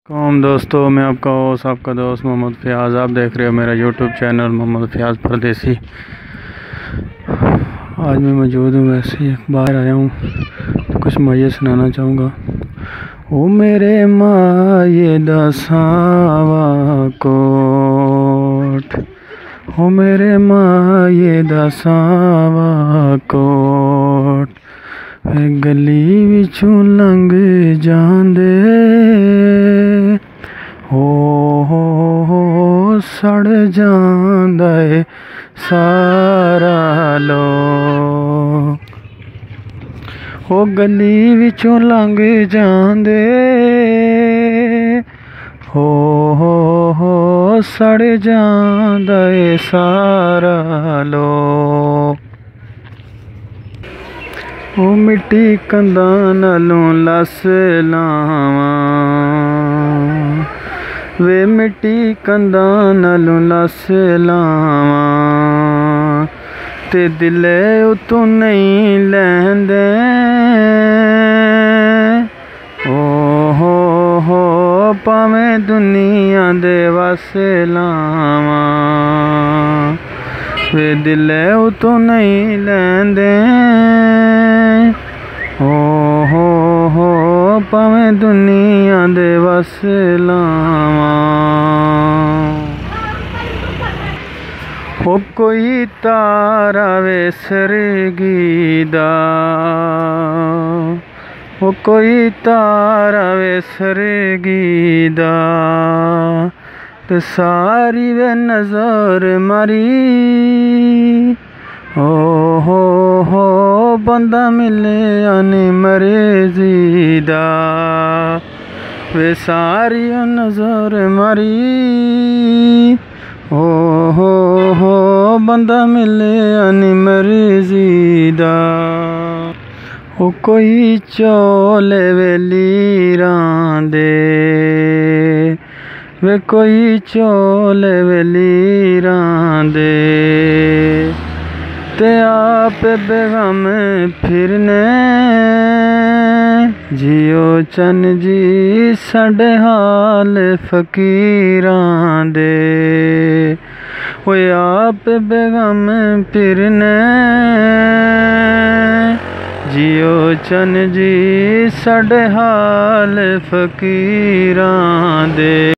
कौम दोस्तों, मैं आपका दोस्त मोहम्मद फ़याज़। आप देख रहे हो मेरा यूट्यूब चैनल मोहम्मद फ़याज़ परदेसी। आज मैं मौजूद हूँ, वैसे ही बाहर आया हूँ तो कुछ माये सुनाना चाहूँगा। ओ मेरे माये दसावा कोट, ओ मेरे माये दसावा कोट, गली विचों लंघ जांदे हो सड़ जांदा है सारा लोग। हो गली विचों लंघ जांदे हो सड़ जांदा है सारा लोग। ओ मिट्टी कंधां नालों लस लावां, वे मिट्टी कंधां नालों लस लावां, ते दिले उतों नहीं लैंदे हो भावें दुनिया दे वस लावां, वे दिले उतों नहीं लैंदे हो भावें दुनिया दे वस लावां। हो कोई तारा वे सरगी दा, हो कोई तारा वे सरगी दा, ते सारी वे नजर मारी हो बंदा मिले आने मरेजी दा, वे सारी नजर मारी हो बंदा मिले आने मरेजी दा। हो कोई चोले वेलीरां दे, वे कोई चोले वेलीरां दे, ते आप बेगम फिरने जियो चन जी साडे हाल फकीरां दे। ओए आप बेगम फिरने जियो चन जी साडे हाल फकीरां दे।